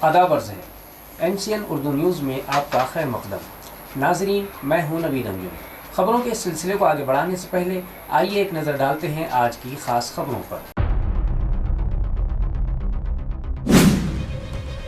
آداب عرض ہے MCN اردو نیوز میں آپ کا خیر مقدم۔ ناظرین، میں ہوں نوید انجم۔ خبروں کے سلسلے کو آگے بڑھانے سے پہلے آئیے ایک نظر ڈالتے ہیں آج کی خاص خبروں پر۔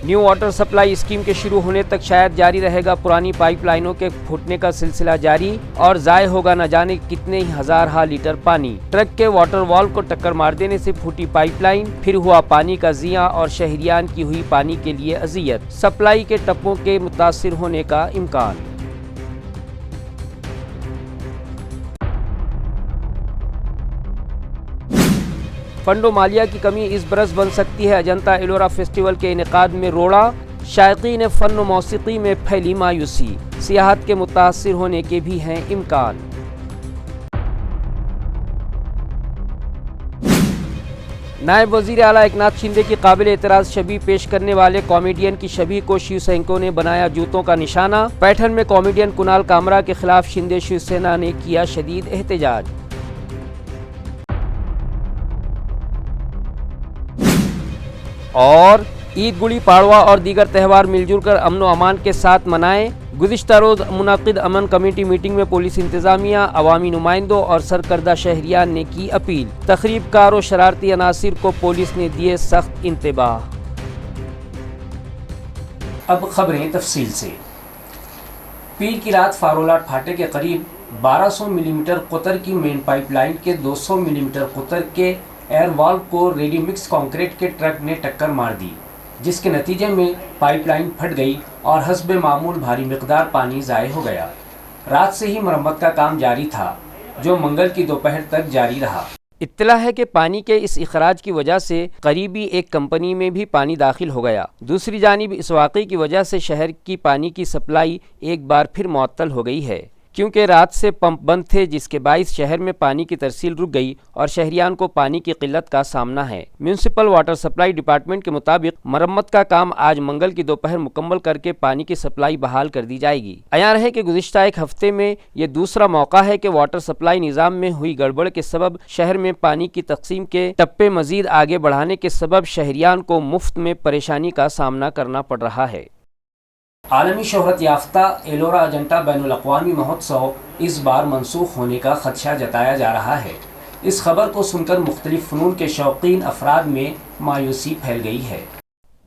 نیو واٹر سپلائی اسکیم کے شروع ہونے تک شاید جاری رہے گا پرانی پائپ لائنوں کے پھوٹنے کا سلسلہ جاری، اور ضائع ہوگا نہ جانے کتنے ہی ہزارہ لیٹر پانی۔ ٹرک کے واٹر والو کو ٹکر مار دینے سے پھوٹی پائپ لائن، پھر ہوا پانی کا ضیاع اور شہریان کی ہوئی پانی کے لیے اذیت۔ سپلائی کے ٹپوں کے متاثر ہونے کا امکان۔ فنڈ و مالیہ کی کمی اس برس بن سکتی ہے اجنتا ایلورا فیسٹیول کے انعقاد میں روڑا، شائقین فن و موسیقی میں پھیلی مایوسی، سیاحت کے متاثر ہونے کے بھی ہیں امکان۔ نائب وزیر اعلیٰ ایکناتھ شندے کی قابل اعتراض شبیہ پیش کرنے والے کامیڈین کی شبیہ کو شیو سینکوں نے بنایا جوتوں کا نشانہ۔ پیٹھن میں کامیڈین کنال کامرا کے خلاف شندے شیو سینا نے کیا شدید احتجاج۔ اور عید، گڑی پاڑوا اور دیگر تہوار مل جل کر امن و امان کے ساتھ منائیں۔ گزشتہ روز منعقد امن کمیٹی میٹنگ میں پولیس انتظامیہ، عوامی نمائندوں اور سرکردہ شہریان نے کی اپیل۔ تخریب کار و شرارتی عناصر کو پولیس نے دیے سخت انتباہ۔ اب خبریں تفصیل سے۔ پیر کی رات فارولاٹ پھاٹے کے قریب 1200 ملی میٹر قطر کی مین پائپ لائن کے 200 ملی میٹر قطر کے ایئر والو کو ریڈی مکس کانکریٹ کے ٹرک نے ٹکر مار دی، جس کے نتیجے میں پائپ لائن پھٹ گئی اور حسب معمول بھاری مقدار پانی ضائع ہو گیا۔ رات سے ہی مرمت کا کام جاری تھا، جو منگل کی دوپہر تک جاری رہا۔ اطلاع ہے کہ پانی کے اس اخراج کی وجہ سے قریبی ایک کمپنی میں بھی پانی داخل ہو گیا۔ دوسری جانب اس واقعے کی وجہ سے شہر کی پانی کی سپلائی ایک بار پھر معطل ہو گئی ہے، کیونکہ رات سے پمپ بند تھے، جس کے باعث شہر میں پانی کی ترسیل رک گئی اور شہریان کو پانی کی قلت کا سامنا ہے۔ میونسپل واٹر سپلائی ڈپارٹمنٹ کے مطابق مرمت کا کام آج منگل کی دوپہر مکمل کر کے پانی کی سپلائی بحال کر دی جائے گی۔ عیاں رہے کہ گزشتہ ایک ہفتے میں یہ دوسرا موقع ہے کہ واٹر سپلائی نظام میں ہوئی گڑبڑ کے سبب شہر میں پانی کی تقسیم کے ٹپے مزید آگے بڑھانے کے سبب شہریان کو مفت میں پریشانی کا سامنا کرنا پڑ رہا ہے۔ عالمی شہرت یافتہ ایلورا اجنتا بین الاقوامی مہوتسو اس بار منسوخ ہونے کا خدشہ جتایا جا رہا ہے۔ اس خبر کو سن کر مختلف فنون کے شوقین افراد میں مایوسی پھیل گئی ہے۔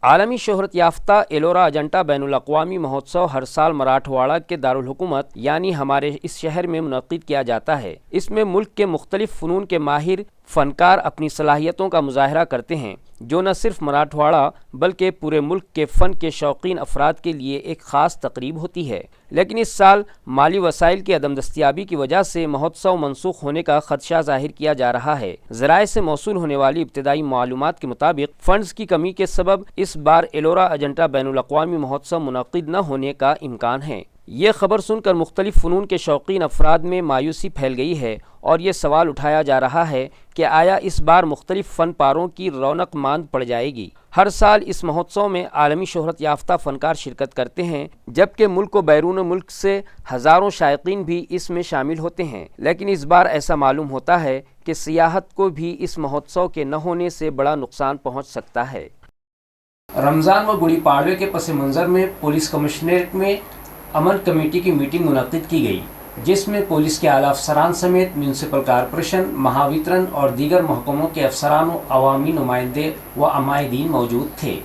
عالمی شہرت یافتہ ایلورا اجنتا بین الاقوامی مہوتسو ہر سال مراٹھواڑہ کے دارالحکومت یعنی ہمارے اس شہر میں منعقد کیا جاتا ہے۔ اس میں ملک کے مختلف فنون کے ماہر فنکار اپنی صلاحیتوں کا مظاہرہ کرتے ہیں، جو نہ صرف مراٹھواڑہ بلکہ پورے ملک کے فن کے شوقین افراد کے لیے ایک خاص تقریب ہوتی ہے۔ لیکن اس سال مالی وسائل کی عدم دستیابی کی وجہ سے مہوتسو منسوخ ہونے کا خدشہ ظاہر کیا جا رہا ہے۔ ذرائع سے موصول ہونے والی ابتدائی معلومات کے مطابق فنڈز کی کمی کے سبب اس بار ایلورا اجنتا بین الاقوامی مہوتسو منعقد نہ ہونے کا امکان ہے۔ یہ خبر سن کر مختلف فنون کے شوقین افراد میں مایوسی پھیل گئی ہے اور یہ سوال اٹھایا جا رہا ہے کہ آیا اس بار مختلف فن پاروں کی رونق ماند پڑ جائے گی۔ ہر سال اس مہوتسو میں عالمی شہرت یافتہ فنکار شرکت کرتے ہیں، جبکہ ملک و بیرون ملک سے ہزاروں شائقین بھی اس میں شامل ہوتے ہیں، لیکن اس بار ایسا معلوم ہوتا ہے کہ سیاحت کو بھی اس مہوتسو کے نہ ہونے سے بڑا نقصان پہنچ سکتا ہے۔ رمضان و گڑی پاڑوے کے پس منظر میں پولیس کمشنریٹ میں امن کمیٹی کی میٹنگ منعقد کی گئی، جس میں پولیس کے اعلیٰ افسران سمیت میونسپل کارپوریشن، مہاوترن اور دیگر محکموں کے افسران و عوامی نمائندے و عمائدین موجود تھے۔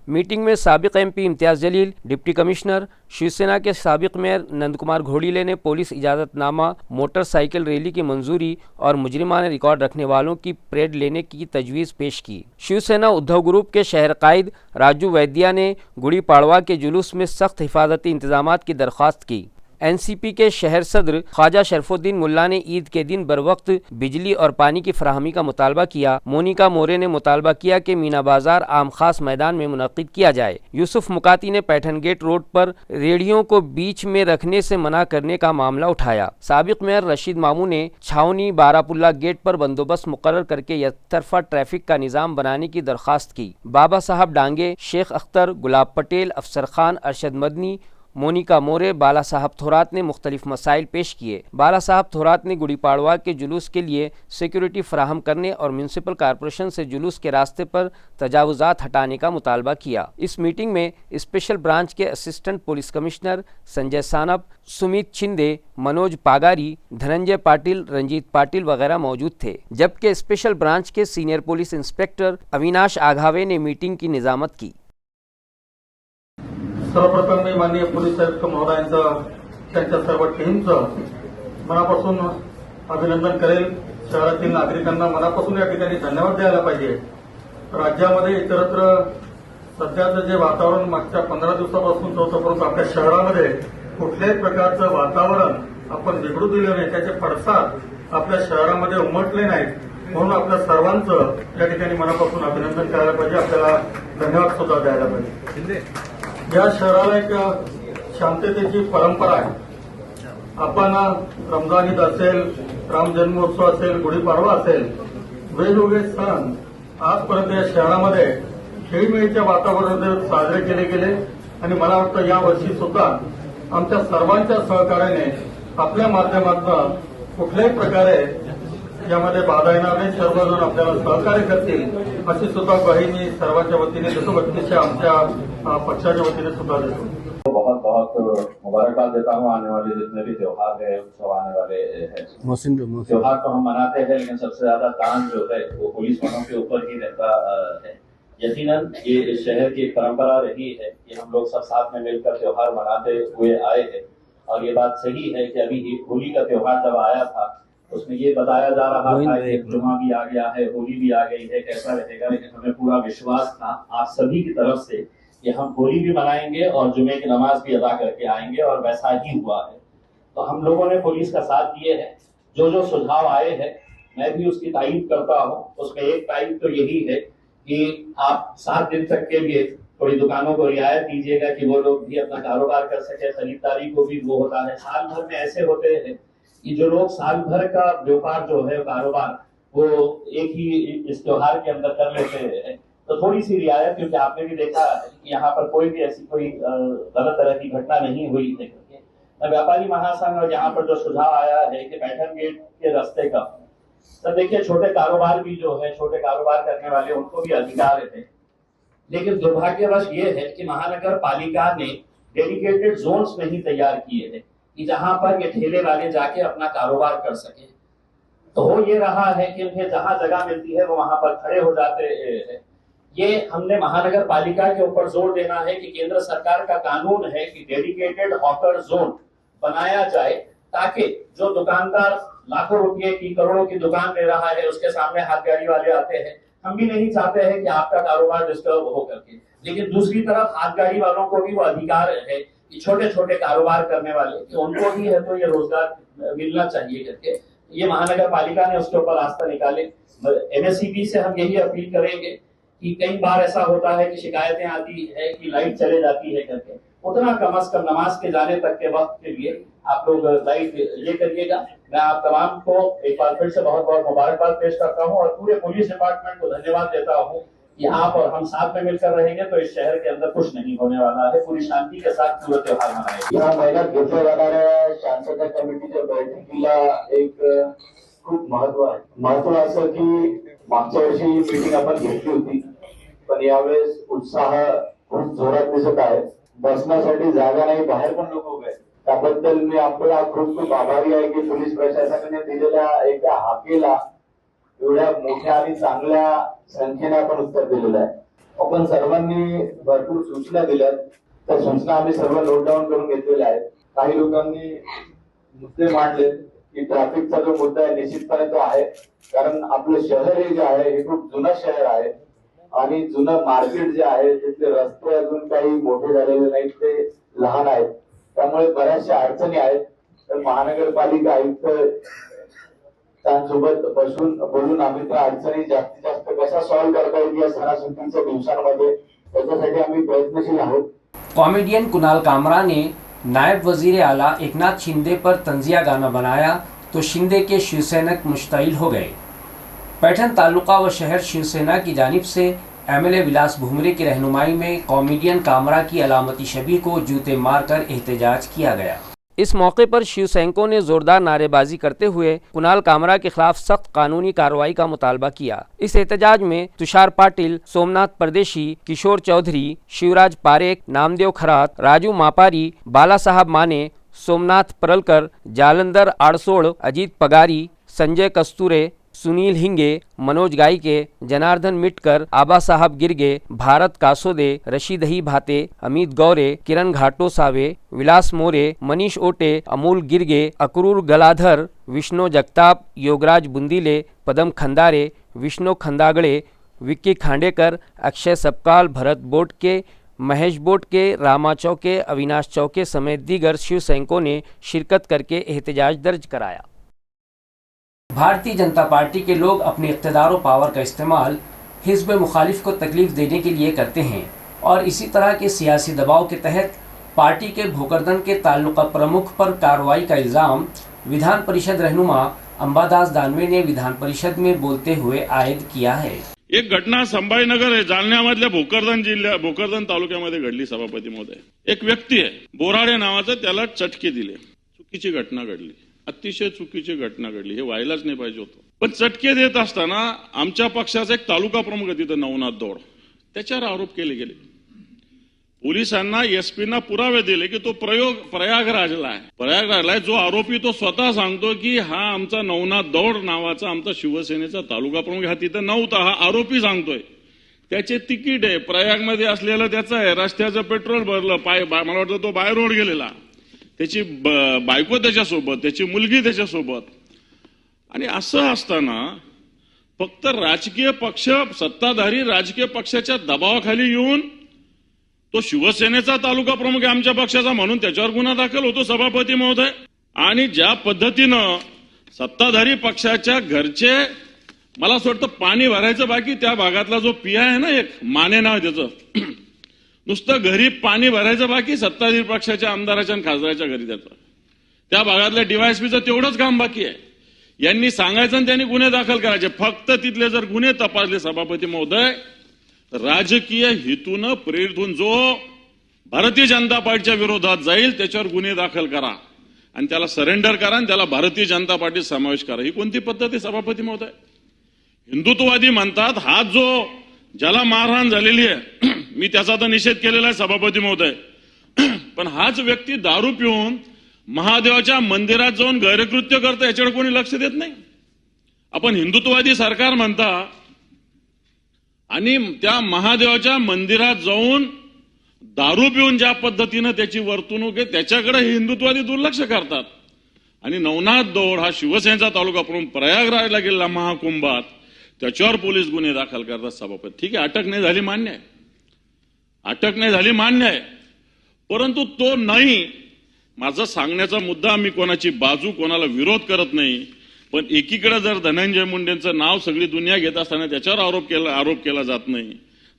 میٹنگ میں سابق MP امتیاز جلیل، ڈپٹی کمشنر، شیو سینا کے سابق میئر نند کمار گھوڑیلے نے پولیس اجازت نامہ موٹر سائیکل ریلی کی منظوری اور مجرمانہ ریکارڈ رکھنے والوں کی پریڈ لینے کی تجویز پیش کی۔ شیو سینا ادھو گروپ کے شہر قائد راجو ویدیا نے گڑی پاڑوا کے جلوس میں سخت حفاظتی انتظامات کی درخواست کی۔ NCP کے شہر صدر خواجہ شرف الدین ملا نے عید کے دن بروقت بجلی اور پانی کی فراہمی کا مطالبہ کیا۔ مونیکا مورے نے مطالبہ کیا کہ مینا بازار عام خاص میدان میں منعقد کیا جائے۔ یوسف مکاتی نے پیٹھن گیٹ روڈ پر ریڑھیوں کو بیچ میں رکھنے سے منع کرنے کا معاملہ اٹھایا۔ سابق میئر رشید مامو نے چھاونی بارہ پلہ گیٹ پر بندوبست مقرر کر کے یک طرفہ ٹریفک کا نظام بنانے کی درخواست کی۔ بابا صاحب ڈانگے، شیخ اختر، گلاب پٹیل، افسر خان، ارشد مدنی مونیکا مورے، بالا صاحب تھورات نے مختلف مسائل پیش کیے۔ بالا صاحب تھورات نے گڑی پاڑوا کے جلوس کے لیے سیکیورٹی فراہم کرنے اور میونسپل کارپوریشن سے جلوس کے راستے پر تجاوزات ہٹانے کا مطالبہ کیا۔ اس میٹنگ میں اسپیشل برانچ کے اسسٹنٹ پولیس کمشنر سنجے سانپ، سمیت چھندے، منوج پاگاری، دھننجے پاٹل، رنجیت پاٹل وغیرہ موجود تھے، جبکہ اسپیشل برانچ کے سینئر پولیس انسپیکٹر अविनाश आघावे ने मीटिंग की निजामत की। सर्वप्रथम मी माननीय पोलीस आयुक्त महोदयांचं त्यांच्या सर्व टीमचं मनापासून अभिनंदन करेल। शहरातील नागरिकांना मनापासून या ठिकाणी धन्यवाद द्यायला पाहिजे। राज्यामध्ये इतरत्र सध्याचं जे वातावरण मागच्या 15 दिवसापासून होतं आपल्या शहरामध्ये कुठल्याही प्रकारचं वातावरण आपण बिघडू दिलं नाही, त्याचे पडसाद आपल्या शहरामध्ये उमटले नाहीत, म्हणून आपल्या सर्वांचं या ठिकाणी मनापासून अभिनंदन करायला पाहिजे, आपल्याला धन्यवाद सुद्धा द्यायला पाहिजे। या शहराला एक शांततेची परंपरा आहे। आपण रमजान ईद असेल, राम जन्मोत्सव असेल, गुढीपाडवा असेल, वेगवेगळे सण आजपर्यंत या शहरामध्ये खेळीमेळीच्या वातावरणामध्ये साजरे केले गेले आणि मला वाटतं या वर्षी सुद्धा आमच्या सर्वांच्या सहकार्याने आपल्या माध्यमातून कुठल्याही प्रकारे यामध्ये बाधा येणार नाही, सर्वजण आपल्याला सहकार्य करतील अशी सुद्धा ग्वाही मी सर्वांच्या वतीने देतो, व्यक्तिशः आमच्या पक्षाच्या वतीने सुद्धा देतो। बहुत बहुत मुबारकबाद देता हूँ। आने वाले जितने भी त्योहार है, उत्सव आने वाले हैं, त्योहार तो हम मनाते हैं, लेकिन सबसे ज्यादा तान जो है वो पुलिस वालों के ऊपर ही रहता है। यकीनन ये इस शहर की एक परंपरा रही है कि हम लोग सब साथ में मिलकर त्योहार मनाते हुए आए हैं, और ये बात सही है कि अभी होली का त्योहार जब आया था उसमें ये बताया जा रहा था कि जुमा भी आ गया है, होली भी आ गई है, कैसा रहेगा, लेकिन हमें पूरा विश्वास था आप सभी की तरफ से कि हम होली भी मनाएंगे और जुमे की नमाज भी अदा करके आएंगे, और वैसा ही हुआ है। तो हम लोगों ने पुलिस का साथ दिए है। जो जो सुझाव आए हैं मैं भी उसकी तारीफ करता हूँ। उसमें एक तारीफ तो यही है कि आप 7 दिन तक के लिए थोड़ी दुकानों को रियायत दीजिएगा कि वो लोग भी अपना कारोबार कर सके, खरीदारी को भी वो होता है। साल भर में ऐसे होते हैं कि जो लोग साल भर का व्यापार जो है कारोबार वो एक ही इस त्योहार के अंदर कर लेते हैं, तो थोड़ी सी रियायत, क्योंकि आपने भी देखा कि यहाँ पर कोई भी ऐसी कोई गलत तरह की घटना नहीं हुई है। व्यापारी महासंघ और यहाँ पर जो सुझाव आया है कि पैठन गेट के रास्ते का, तब देखिए छोटे कारोबार भी जो है, छोटे कारोबार करने वाले उनको भी अधिकार है, लेकिन दुर्भाग्यवश ये है कि महानगर पालिका ने डेडिकेटेड जोन्स नहीं तैयार किए हैं कि जहां पर ये ठेले वाले जाके अपना कारोबार कर सके। तो हो ये रहा है कि उन्हें जहां जगह मिलती है वो वहां पर खड़े हो जाते हैं। ये हमने महानगर पालिका के ऊपर जोर देना है कि केंद्र सरकार का कानून है कि डेडिकेटेड हॉकर जोन बनाया जाए, ताकि जो दुकानदार लाखों रुपए की, करोड़ों की दुकान ले रहा है, उसके सामने हाथ गाड़ी वाले आते हैं। हम भी नहीं चाहते हैं कि आपका कारोबार डिस्टर्ब हो करके, लेकिन दूसरी तरफ हाथ गाड़ी वालों को भी वो अधिकार है कि छोटे छोटे कारोबार करने वाले कि उनको भी है तो ये रोजगार मिलना चाहिए करके ये महानगर पालिका ने उसके ऊपर रास्ता निकाले। एमएससीबी से हम यही अपील करेंगे कि कई बार ऐसा होता है कि शिकायतें आती है कि लाइट चले जाती है करके, उतना कम से कम नमाज के जाने तक के वक्त के लिए आप लोग लाइट ये करिएगा। मैं आप तमाम को एक बार फिर से बहुत बहुत मुबारकबाद पेश करता हूँ, और पूरे पुलिस डिपार्टमेंट को धन्यवाद देता हूँ कि आप और हम साथ में मिलकर रहेंगे तो इस शहर के अंदर कुछ नहीं होने वाला है। पूरी शांति के साथ पूरा त्योहार मनाएंगे। या महिन्यात घेतल्या जाणाऱ्या शांतता कमिटीच्या बैठकीला एक खूप महत्व आहे। महत्व असं की मागच्या वर्षी मीटिंग आपण घेतली होती, पण यावेळेस उत्साह खूप जोरात दिसत आहे। बसण्यासाठी जागा नाही, बाहेर पण लोक उभे आहेत। त्याबद्दल मी आपला खूप खूप आभारी आहे की पोलीस प्रशासनाने दिलेल्या एका हाकेला एवढ्या मोठ्या आणि चांगल्या संख्येने आपण उत्तर दिलेलं आहे। आपण सर्वांनी भरपूर सूचना दिल्यात, त्या सूचना आम्ही सर्व नोट डाऊन करून घेतलेल्या आहेत। काही लोकांनी मुद्दे मांडले की ट्रॅफिकचा जो मुद्दा आहे निश्चितपणे तो आहे, कारण आपलं शहर हे जे आहे हे खूप जुनं शहर आहे आणि जुनं मार्केट जे आहे तिथले रस्ते अजून काही मोठे झालेले नाहीत, ते लहान आहेत, त्यामुळे बऱ्याचशा अडचणी आहेत। तर महानगरपालिका आयुक्त त्यांसोबत बसून बोलून आम्ही त्या अडचणी जास्तीत जास्त कशा सॉल्व्ह करता येईल या सणासुदीच्या दिवसांमध्ये त्याच्यासाठी आम्ही प्रयत्नशील आहोत। कॉमेडियन कुणाल कामरा ने नायब वजीर आला एकनाथ शिंदे पर तंजिया गाना बनाया तो शिंदे के शिवसैनिक मुश्तइल हो गए। पैठन तालुका व शहर शिवसेना की जानिब से MLA विलास भुमरे की रहनुमाई में कॉमेडियन कामरा की अलामती शबीह को जूते मारकर एहतजाज किया गया। इस मौके पर शिव सैनिकों ने जोरदार नारेबाजी करते हुए कुणाल कामरा के खिलाफ सख्त कानूनी कार्रवाई का मुतालबा किया। इस एहतजाज में तुषार पाटिल, सोमनाथ परदेशी, किशोर चौधरी, शिवराज पारेख, नामदेव खरात, राजू मापारी, बाला साहब माने, सोमनाथ परलकर, जालंधर आड़सोड़, अजीत पगारी, संजय कस्तूरे, सुनील हिंगे, मनोज गायके, जनार्दन मिटकर, आबा साहब गिरगे, भारत कासोदे, रशीदही भाते, अमित गौरे, किरण घाटो सावे, विलास मोरे, मनीष ओटे, अमूल गिरगे, अक्रूर गलाधर, विष्णु जगताप, योगराज बुंदीले, पदम खंदारे, विष्णु खंदागड़े, विक्की खांडेकर, अक्षय सबकाल, भरत बोटके, महेश बोटके, रामा चौके, अविनाश चौके समेत दीगर शिव सैनिकों ने शिरकत करके एहतजाज दर्ज कराया। भारतीय जनता पार्टी के लोग अपने इक़्तिदार और पावर का इस्तेमाल हिज़्ब मुखालिफ को तकलीफ देने के लिए करते हैं और इसी तरह के सियासी दबाव के तहत पार्टी के भोकरदन के ताल्लुका प्रमुख पर कार्रवाई का इल्ज़ाम विधान परिषद रहनुमा अंबादास दानवे ने विधान परिषद में बोलते हुए आयद किया है। एक घटना संभाजीनगर आहे, जालन्यामधल्या भोकरदन तालुक्यामध्ये घडली सभापती महोदय। एक व्यक्ती आहे बोराडे नावाचा, त्याला चटके दिले, चुकीची घटना घडली, अतिशय चुकीची घटना घडली, हे व्हायलाच नाही पाहिजे होतं। पण चटके देत असताना आमच्या पक्षाचा एक तालुका प्रमुख तिथं नवनाथ दौड, त्याच्यावर आरोप केले गेले। पोलिसांना एसपीना पुरावे दिले की तो प्रयागराजला आहे। जो आरोपी तो स्वतः सांगतो की हा आमचा नवनाथ दौड नावाचा आमचा शिवसेनेचा तालुका प्रमुख, हा तिथं नव्हता, हा आरोपी सांगतोय। त्याचे तिकीट आहे, प्रयागमध्ये असलेलं त्याचं आहे, रस्त्याचं पेट्रोल भरलं, मला वाटतं तो बाय रोड गेलेला, त्याची बायको त्याच्यासोबत, त्याची मुलगी त्याच्यासोबत। आणि असं असताना फक्त राजकीय पक्ष, सत्ताधारी राजकीय पक्षाच्या दबावाखाली येऊन तो शिवसेनेचा तालुका प्रमुख आहे आमच्या पक्षाचा म्हणून त्याच्यावर गुन्हा दाखल होतो सभापती महोदय। आणि ज्या पद्धतीनं सत्ताधारी पक्षाच्या घरचे, मला असं वाटतं पाणी भरायचं बाकी, त्या भागातला जो पीआय आहे ना, एक माने नाव त्याचं, नुसतं घरी पाणी भरायचं बाकी, सत्ताधारी पक्षाच्या आमदाराच्या आणि खासदाराच्या घरी त्याचं, त्या भागातल्या डीवायएसपीचं तेवढंच काम बाकी आहे। यांनी सांगायचं आणि त्यांनी गुन्हे दाखल करायचे। फक्त तिथले जर गुन्हे तपासले सभापती महोदय, राजकीय हेतून प्रेरित होऊन जो भारतीय जनता पार्टीच्या विरोधात जाईल त्याच्यावर गुन्हे दाखल करा आणि त्याला सरेंडर करा आणि त्याला भारतीय जनता पार्टीत समावेश करा। ही कोणती पद्धत आहे सभापती महोदय? हिंदुत्ववादी म्हणतात, हा जो ज्याला मारहाण झालेली आहे मी त्याचा तर निषेध केलेला आहे सभापती महोदय, पण हाच व्यक्ती दारू पिऊन महादेवाच्या मंदिरात जाऊन गैरकृत्य करतो, याच्याकडे कोणी लक्ष देत नाही। आपण हिंदुत्ववादी सरकार म्हणता आणि त्या महादेवाच्या मंदिरात जाऊन दारू पिऊन ज्या पद्धतीनं त्याची वर्तणूक आहे त्याच्याकडे हिंदुत्ववादी दुर्लक्ष करतात। आणि नवनाथ दौड हा शिवसेनेचा तालुका प्रमुख प्रयागराजला गेलेला महाकुंभात, त्याच्यावर पोलीस गुन्हे दाखल करतात सभापती। ठीक आहे, अटक नाही झाली मान्य आहे, अटक नाही झाली मान्य आहे, परंतु तो नाही माझा सांगण्याचा मुद्दा। मी कोणाची बाजू, कोणाला विरोध करत नाही, पण एकीकडे जर धनंजय मुंडेंचं नाव सगळी दुनिया घेत असताना त्याच्यावर आरोप केला जात नाही,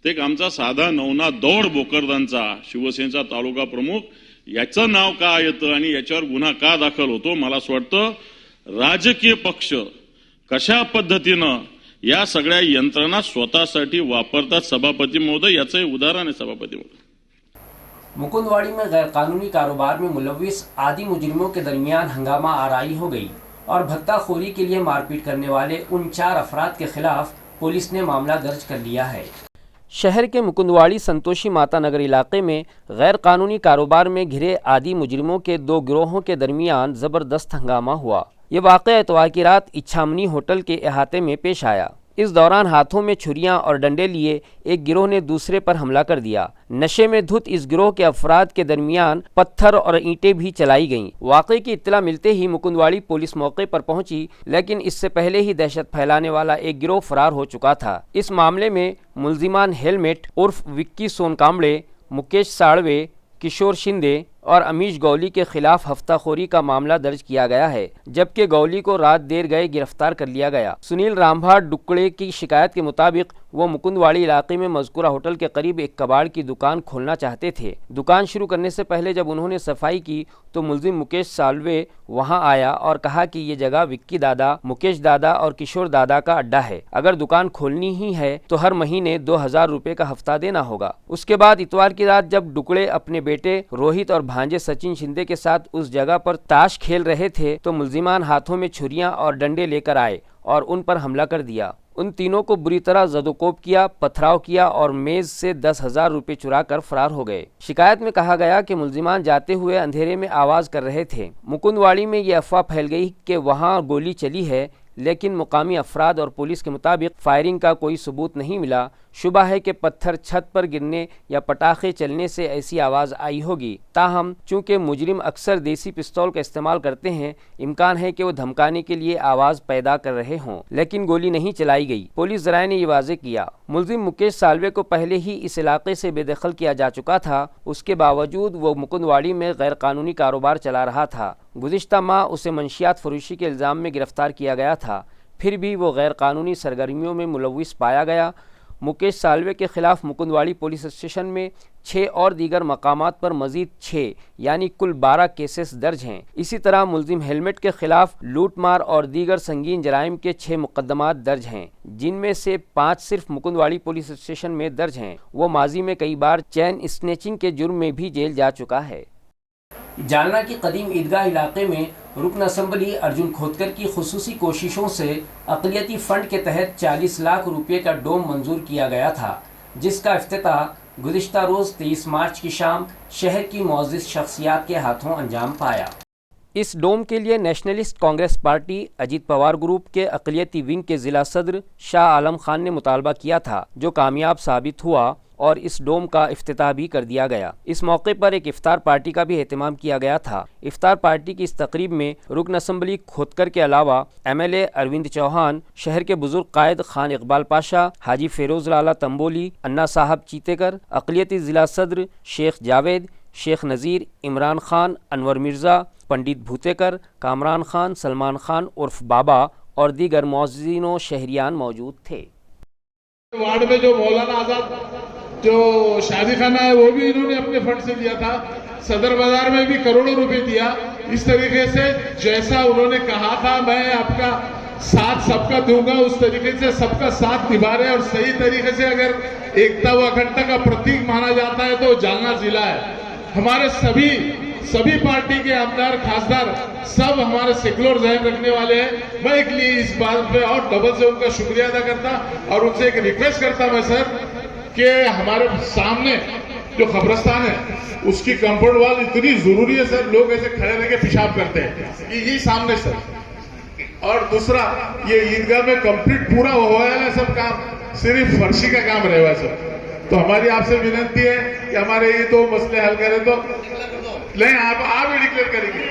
तर एक आमचा साधा नवनाथ दौड भोकरदनचा शिवसेनेचा तालुका प्रमुख, याचं नाव का येतं आणि याच्यावर गुन्हा का दाखल होतो? मला असं वाटतं राजकीय पक्ष कशा पद्धतीनं या सगळ्या यंत्रणा स्वतःसाठी वापरतात सभापती महोदय, याचं हे उदाहरण आहे सभापती महोदय। मुकुंदवाड़ी में गैर कानूनी कारोबार में मुलव्विस आदि मुजरिमों के दरमियान हंगामा आराई हो गई और भत्ताखोरी के लिए मारपीट करने वाले उन 4 अफराद के खिलाफ पुलिस ने मामला दर्ज कर लिया है। शहर के मुकुंदवाड़ी संतोषी माता नगर इलाके में गैर कानूनी कारोबार में घिरे आदि मुजरिमों के 2 गिरोहों के दरमियान ज़बरदस्त हंगामा हुआ। ये वाक़या इतवार की रात इच्छामनी होटल के अहाते में पेश आया। इस दौरान हाथों में छुरियां और डंडे लिए एक गिरोह ने दूसरे पर हमला कर दिया। नशे में धुत इस गिरोह के अफराद के दरमियान पत्थर और ईंटें भी चलाई गईं। वाक़े की इत्तला मिलते ही मुकुंदवाड़ी पुलिस मौके पर पहुंची, लेकिन इससे पहले ही दहशत फैलाने वाला एक गिरोह फरार हो चुका था। इस मामले में मुलजिमान हेलमेट उर्फ विक्की सोनकांबड़े, मुकेश साड़वे, किशोर शिंदे اور امیش گولی کے خلاف ہفتہ خوری کا معاملہ درج کیا گیا ہے، جبکہ گولی کو رات دیر گئے گرفتار کر لیا گیا۔ سنیل رامبھاٹ ڈکڑے کی شکایت کے مطابق وہ مکندواڑی علاقے میں مذکورہ ہوٹل کے قریب ایک کباڑ کی دکان کھولنا چاہتے تھے۔ دکان شروع کرنے سے پہلے جب انہوں نے صفائی کی تو ملزم مکیش سالوے وہاں آیا اور کہا کہ یہ جگہ وکی دادا، مکیش دادا اور کشور دادا کا اڈا ہے، اگر دکان کھولنی ہی ہے تو ہر مہینے 2000 روپے کا ہفتہ دینا ہوگا۔ اس کے بعد اتوار کی رات جب ڈکڑے اپنے بیٹے روہت اور بھانجے سچن شندے کے ساتھ اس جگہ پر تاش کھیل رہے تھے تو ملزمان ہاتھوں میں چھریاں اور ڈنڈے لے کر آئے اور ان پر حملہ کر دیا۔ ان تینوں کو بری طرح زد و کوب کیا، پتھراؤ کیا اور میز سے 10,000 روپے چرا کر فرار ہو گئے۔ شکایت میں کہا گیا کہ ملزمان جاتے ہوئے اندھیرے میں آواز کر رہے تھے۔ مکندواڑی میں یہ افواہ پھیل گئی کہ وہاں گولی چلی ہے، لیکن مقامی افراد اور پولیس کے مطابق فائرنگ کا کوئی ثبوت نہیں ملا۔ شبہ ہے کہ پتھر چھت پر گرنے یا پٹاخے چلنے سے ایسی آواز آئی ہوگی۔ تاہم چونکہ مجرم اکثر دیسی پستول کا استعمال کرتے ہیں، امکان ہے کہ وہ دھمکانے کے لیے آواز پیدا کر رہے ہوں، لیکن گولی نہیں چلائی گئی۔ پولیس ذرائع نے یہ واضح کیا۔ ملزم مکیش سالوے کو پہلے ہی اس علاقے سے بے دخل کیا جا چکا تھا، اس کے باوجود وہ مکندواڑی میں غیر قانونی کاروبار چلا رہا تھا۔ گزشتہ ماہ اسے منشیات فروشی کے الزام میں گرفتار کیا گیا تھا، پھر بھی وہ غیر قانونی سرگرمیوں میں ملوث پایا گیا۔ مکیش سالوے کے خلاف مکندواڑی پولیس اسٹیشن میں 6 اور دیگر مقامات پر مزید 6 یعنی کل 12 کیسز درج ہیں۔ اسی طرح ملزم ہیلمٹ کے خلاف لوٹ مار اور دیگر سنگین جرائم کے 6 مقدمات درج ہیں، جن میں سے 5 صرف مکندواڑی پولیس اسٹیشن میں درج ہیں۔ وہ ماضی میں کئی بار چین اسنیچنگ کے جرم میں بھی جیل جا چکا ہے۔ جالنہ کی قدیم عیدگاہ علاقے میں رکن اسمبلی ارجن کھوتکر کی خصوصی کوششوں سے اقلیتی فنڈ کے تحت 40 لاکھ روپے کا ڈوم منظور کیا گیا تھا، جس کا افتتاح گزشتہ روز 23 مارچ کی شام شہر کی معزز شخصیات کے ہاتھوں انجام پایا۔ اس ڈوم کے لیے nationalist Congress party Ajit Pawar group کے اقلیتی ونگ کے ضلع صدر شاہ عالم خان نے مطالبہ کیا تھا، جو کامیاب ثابت ہوا اور اس ڈوم کا افتتاح بھی کر دیا گیا۔ اس موقع پر ایک افطار پارٹی کا بھی اہتمام کیا گیا تھا۔ افطار پارٹی کی اس تقریب میں رکن اسمبلی کھوتکر کے علاوہ MLA اروند چوہان، شہر کے بزرگ قائد خان اقبال پاشا، حاجی فیروز لالا تمبولی، انا صاحب چیتےکر، اقلیتی ضلع صدر شیخ جاوید، شیخ نذیر، عمران خان، انور مرزا، پنڈت بھوتےکر، کامران خان، سلمان خان عرف بابا اور دیگر معززین و شہریان موجود تھے۔ وارڈ میں جو مولانا آزاد جو شادی خانہ ہے وہ بھی انہوں نے اپنے فنڈ سے دیا تھا، صدر بازار میں بھی کروڑوں روپے دیا۔ اس طریقے سے جیسا انہوں نے کہا تھا میں آپ کا ساتھ سب کا دوں گا، اس طریقے سے سب کا ساتھ نبھا رہے، اور صحیح طریقے سے اگر ایکتا و اکھنڈتا کا پرتیک مانا جاتا ہے تو جالنہ ضلع ہے۔ ہمارے سبھی پارٹی کے آمدار خاصدار سب ہمارے سیکولر ذہن رکھنے والے ہیں۔ میں ایک لیے اس بات پہ اور ڈبل سے ان کا شکریہ ادا کرتا اور ان سے ایک ریکویسٹ کرتا میں سر کہ ہمارے سامنے جو قبرستان ہے اس کی کمپاؤنڈ وال اتنی ضروری ہے سر، لوگ ایسے کھڑے رہ کے پیشاب کرتے ہیں، یہی سامنے سر۔ اور دوسرا یہ عیدگاہ میں کمپلیٹ پورا ہوا ہے سب کام، صرف فرشی کا کام رہے گا سر۔ تو ہماری آپ سے ونتی ہے کہ ہمارے یہ دو مسئلے حل کریں تو نہیں، آپ ہی ڈکلیئر کریں گے۔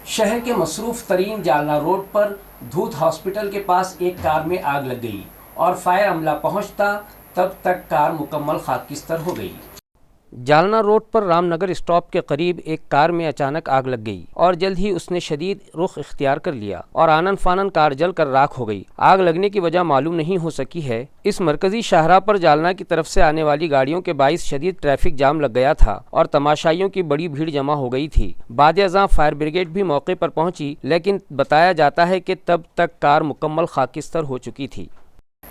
شہر کے مصروف ترین جالنہ روڈ پر دھوت ہاسپٹل کے پاس ایک کار میں آگ لگ گئی اور فائر عملہ پہنچتا تب تک کار مکمل خاکستر ہو گئی۔ جالنہ روڈ پر رام نگر اسٹاپ کے قریب ایک کار میں اچانک آگ لگ گئی اور جلد ہی اس نے شدید رخ اختیار کر لیا اور آنن فانن کار جل کر راکھ ہو گئی۔ آگ لگنے کی وجہ معلوم نہیں ہو سکی ہے۔ اس مرکزی شاہراہ پر جالنہ کی طرف سے آنے والی گاڑیوں کے باعث شدید ٹریفک جام لگ گیا تھا اور تماشائیوں کی بڑی بھیڑ جمع ہو گئی تھی۔ بعد ازاں فائر بریگیڈ بھی موقع پر پہنچی، لیکن بتایا جاتا ہے کہ تب تک کار مکمل خاکستر ہو چکی تھی۔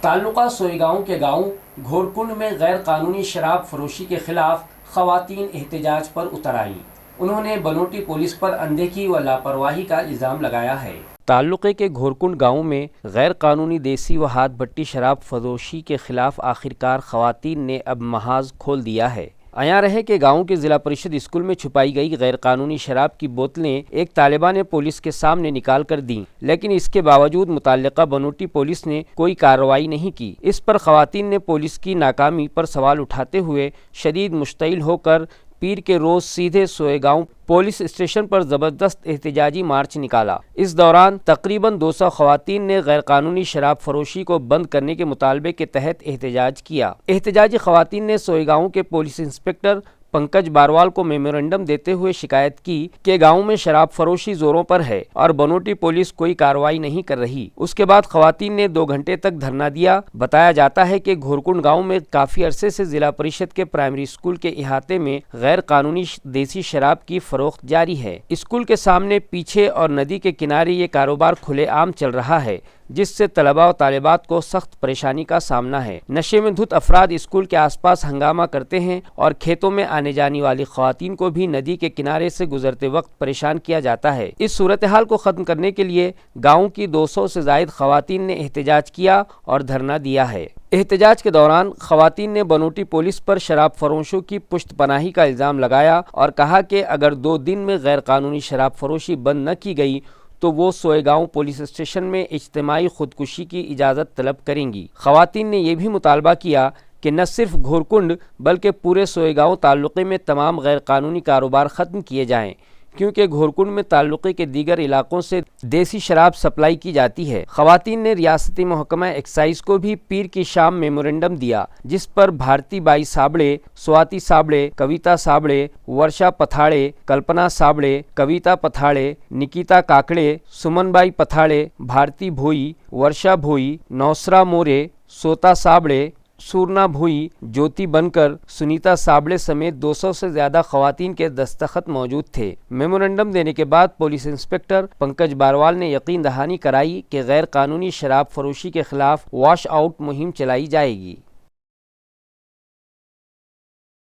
تعلقہ سوئیگاؤں کے گاؤں گھورکنڈ میں غیر قانونی شراب فروشی کے خلاف خواتین احتجاج پر اتر آئیں۔ انہوں نے بنوٹی پولیس پر اندیکھی و لاپرواہی کا الزام لگایا ہے۔ تعلقے کے گھورکنڈ گاؤں میں غیر قانونی دیسی و ہاتھ بھٹی شراب فروشی کے خلاف آخرکار خواتین نے اب محاذ کھول دیا ہے۔ عیاں رہے کہ گاؤں کے ضلع پریشد اسکول میں چھپائی گئی غیر قانونی شراب کی بوتلیں ایک طالبہ نے پولیس کے سامنے نکال کر دیں، لیکن اس کے باوجود متعلقہ بنوٹی پولیس نے کوئی کارروائی نہیں کی۔ اس پر خواتین نے پولیس کی ناکامی پر سوال اٹھاتے ہوئے شدید مشتعل ہو کر پیر کے روز سیدھے سوئیگاؤں پولیس اسٹیشن پر زبردست احتجاجی مارچ نکالا۔ اس دوران تقریباً 200 خواتین نے غیر قانونی شراب فروشی کو بند کرنے کے مطالبے کے تحت احتجاج کیا۔ احتجاجی خواتین نے سوئیگاؤں کے پولیس انسپکٹر पंकज बारवाल को मेमोरेंडम देते हुए शिकायत की कि गांव में शराब फरोशी जोरों पर है और बनोटी पुलिस कोई कार्रवाई नहीं कर रही। उसके बाद खवातीन ने 2 घंटे तक धरना दिया। बताया जाता है कि घोरकुंड गांव में काफी अरसे से जिला परिषद के प्राइमरी स्कूल के इहाते में गैर कानूनी देसी शराब की फरोख्त जारी है। स्कूल के सामने, पीछे और नदी के किनारे ये कारोबार खुलेआम चल रहा है, जिससे तलबा और तालिबात को सख्त परेशानी का सामना है। नशे में धुत अफराद स्कूल के आसपास हंगामा करते हैं और खेतों में आने जाने वाली खवातीन को भी नदी के किनारे से गुजरते वक्त परेशान किया जाता है। इस सूरत हाल को खत्म करने के लिए गाँव की 200 से जायद खवातीन ने एहतजाज किया और धरना दिया है। एहतजाज के दौरान खवातीन ने बनोटी पुलिस पर शराब फरोशों की पुश्तपनाही का इल्ज़ाम लगाया और कहा कि अगर 2 दिन में गैर कानूनी शराब फरोशी बंद न की गई तो वो सोएगांव पुलिस स्टेशन में इज्तिमाई खुदकुशी की इजाज़त तलब करेंगी। खवातीन ने यह भी मुतालबा किया कि न सिर्फ घोरकुंड बल्कि पूरे सोएगांव ताल्लुक़े में तमाम गैर कानूनी कारोबार ख़त्म किए जाएँ, क्योंकि घोरकुंड में ताल्लुक़े के दीगर इलाकों से देसी शराब सप्लाई की जाती है। खवातीन ने रियासती महकमा एक्साइज को भी पीर की शाम मेमोरेंडम दिया, जिस पर भारती बाई साबड़े, स्वाति साबड़े, कविता साबड़े, वर्षा पथाड़े, कल्पना साबड़े, कविता पथाड़े, निकिता काकड़े, सुमनबाई पथाड़े, भारती भोई, वर्षा भोई, नौसरा मोरे, सोता साबड़े, सूरना भोई, ज्योति बनकर, सुनीता साबड़े समेत 200 से ज़्यादा खवातीन के दस्तखत मौजूद थे। मेमोरेंडम देने के बाद पुलिस इंस्पेक्टर पंकज बारवाल ने यकीन दहानी कराई कि गैर कानूनी शराब फरोशी के खिलाफ वॉश आउट मुहिम चलाई जाएगी।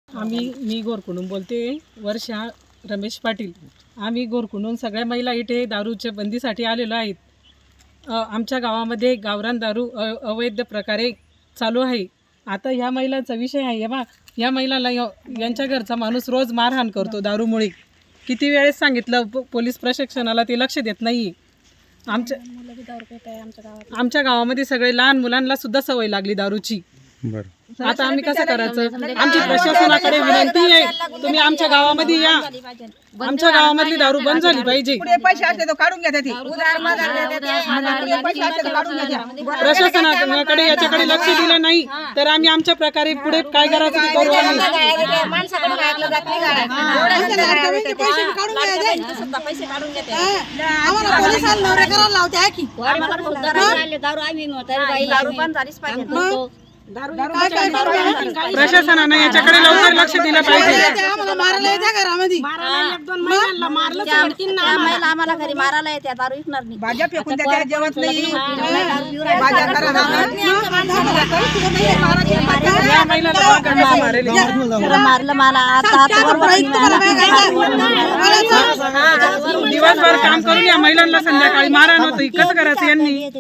मी गोरकुंडून बोलते, वर्षा रमेश पाटील। आम्ही गोरकुंडून सगळ्या महिला इथे दारूच्या बंदीसाठी आलेलो आहेत। आमच्या गावामध्ये गावरान दारू अवैध प्रकारे चालू आहे। आता ह्या महिलांचा विषय आहे बा, या महिलाला यांच्या घरचा माणूस रोज मारहाण करतो दारूमुळे। किती वेळेस सांगितलं पोलीस प्रशासनाला, ते लक्ष देत नाही। आमच्या गावामध्ये सगळे लहान मुलांना सुद्धा सवय लागली दारूची। आता आम्ही कसं करायचं? आमची प्रशासनाकडे विनंती आहे, तुम्ही आमच्या गावामध्ये या, आमच्या गावामधली दारू बंद झाली पाहिजे। प्रशासनाकडे याच्याकडे लक्ष दिलं नाही तर आम्ही आमच्या प्रकारे पुढे काय करायचं ते करू। प्रशासनाने याच्याकडे लवकर लक्ष दिलं पाहिजे। आम्हाला घरी मारायला येते, दारू विकणार नाही, भाज्या फेकून त्याच्या जेवत नाही, मारलं मला। आता दिवसभर काम करून या महिलांना संध्याकाळी मारहाण होतं, कसं करायचं यांनी?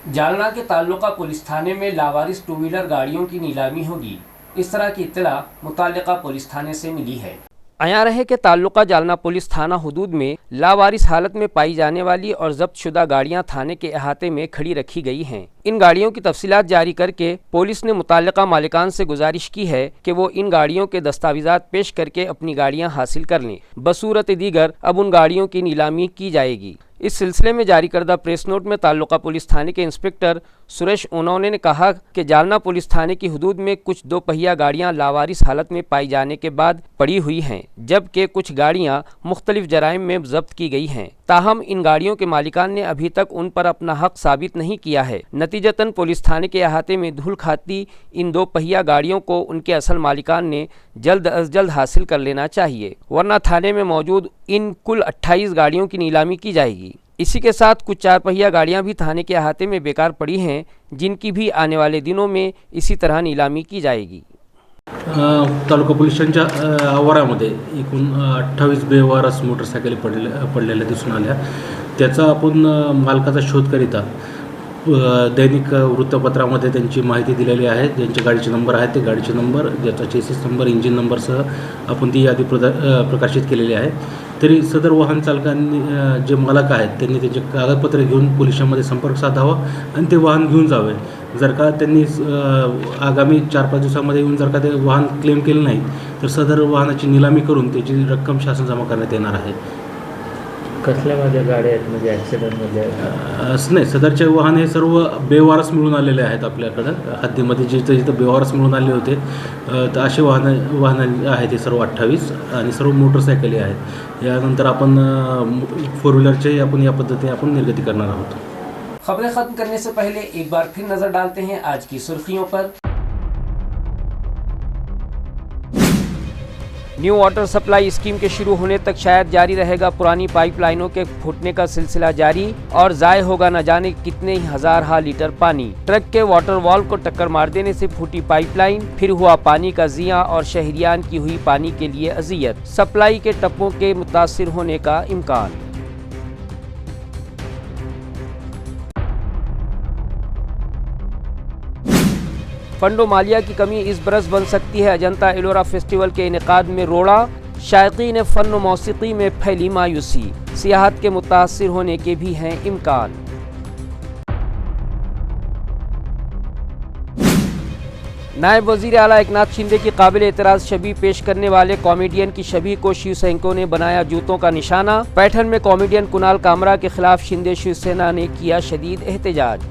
जालना के ताल्लुका पुलिस थाने में लावारिस 2 व्हीलर गाड़ियों की नीलामी होगी। इस तरह की इत्तला मुताल्लिका पुलिस थाने से मिली है। आया रहे कि ताल्लुका जालना पुलिस थाना हुदूद में लावारिस हालत में पाई जाने वाली और जब्त शुदा गाड़ियां थाने के अहाते में खड़ी रखी गई हैं। इन गाड़ियों की तफसीलात जारी करके पुलिस ने मुताल्लिका मालिकान से गुजारिश की है कि वो इन गाड़ियों के दस्तावेजात पेश करके अपनी गाड़ियां हासिल कर लें। बसूरत दीगर अब उन गाड़ियों की नीलामी की जाएगी। इस सिलसिले में जारी करदा प्रेस नोट में ताल्लुका पुलिस थाने के इंस्पेक्टर सुरेश ओनौने ने कहा कि जालना पुलिस थाने की हुदूद में कुछ 2 पहिया गाड़ियां लावारिस हालत में पाई जाने के बाद पड़ी हुई हैं, जबकि कुछ गाड़ियां मुख्तलिफ जराइम में जब्त की गई हैं। ताहम इन गाड़ियों के मालिकान ने अभी तक उन पर अपना हक साबित नहीं किया है। नतीजतन पुलिस थाने के अहाते में धूल खाती इन 2 पहिया गाड़ियों को उनके असल मालिकान ने जल्द अज जल्द हासिल कर लेना चाहिए, वरना थाने में मौजूद इन कुल 28 गाड़ियों की नीलामी की जाएगी। इसी के साथ कुछ 4 पहिया गाड़ियां भी थाने के अहाते में बेकार पड़ी हैं, जिनकी भी आने वाले दिनों में इसी तरह नीलामी की जाएगी। तालुका पोलीस स्टेशनच्या आवारामध्ये एकूण 28 बेवारस मोटरसायकली पडलेल्या दिसून आल्या। त्याचा आपण मालकाचा शोध करिता दैनिक वृत्तपत्रामध्ये त्यांची माहिती दिलेली आहे। ज्यांचे गाडीचे नंबर आहेत ते गाडीचे नंबर, ज्याचा चेसिस नंबर, इंजिन नंबरसह आपण ती यादी प्रकाशित केलेली आहे। तरी सदर वाहन चालकांनी जे मालक आहेत त्यांनी त्यांचे कागदपत्र घेऊन पोलिसांमध्ये संपर्क साधावा आणि ते वाहन घेऊन जावे। जर का त्यांनी आगामी 4-5 दिवसामध्ये येऊन जर का ते वाहन क्लेम केलं नाही तर सदर वाहनाची निलामी करून त्याची रक्कम शासन जमा करण्यात येणार आहे। कसल्यामध्ये गाड्या आहेत म्हणजे ॲक्सिडेंटमध्ये? नाही, सदरचे वाहन हे सर्व बेवारस मिळून आलेले आहेत आपल्याकडं हद्दीमध्ये. जिथं बेवारस मिळून आले होते तर असे वाहनं आहेत हे सर्व 28 आणि सर्व मोटरसायकली आहेत. यानंतर आपण 4 व्हीलरचे आपण या पद्धतीने आपण निर्गती करणार आहोत. खबरें खत्म करने से पहले एक बार फिर नजर डालते हैं आज की सुर्खियों पर। न्यू वाटर सप्लाई स्कीम के शुरू होने तक शायद जारी रहेगा पुरानी पाइपलाइनों के फूटने का सिलसिला जारी, और जाए होगा न जाने कितने ही हजार लीटर पानी। ट्रक के वाटर वॉल को टक्कर मार देने से फूटी पाइपलाइन, फिर हुआ पानी का जिया और शहरियान की हुई पानी के लिए अजियत। सप्लाई के टप्पों के मुतासिर होने का इम्कान। फंडो मालिया की कमी इस बरस बन सकती है अजंता एलोरा फेस्टिवल के इनेकाद में रोड़ा। शायकीन फ़न मौसीकी में फैली मायूसी, सियाहत के मुतासिर होने के भी हैं इम्कान। नायब वजीर आला एकनाथ शिंदे की काबिल एतराज़ शबी पेश करने वाले कॉमेडियन की शबी को शिव सैनिकों ने बनाया जूतों का निशाना। पैठन में कॉमेडियन कुणाल कामरा के खिलाफ शिंदे शिवसेना ने किया शदीद एहतजाज।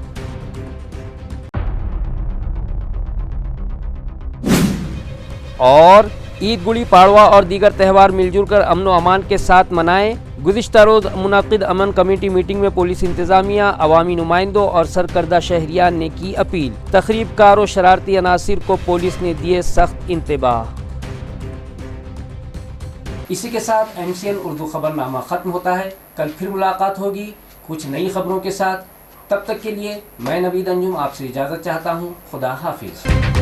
और ईद, गुड़ी पाड़वा और दीगर त्यौहार मिलजुल कर अमन व अमान के साथ मनाएं। गुज़िश्ता रोज़ मुनाकिद अमन कमेटी मीटिंग में पुलिस इंतज़ामिया, अवामी नुमाइंदों और सरकर्दा शहरियान ने की अपील। तखरीबकार और शरारती अनासिर को पुलिस ने दिए सख्त इंतबाह। इसी के साथ MCN उर्दू खबरनामा ख़त्म होता है। कल फिर मुलाकात होगी कुछ नई खबरों के साथ। तब तक के लिए मैं नवीद अंजुम आपसे इजाज़त चाहता हूँ। खुदा हाफिज़।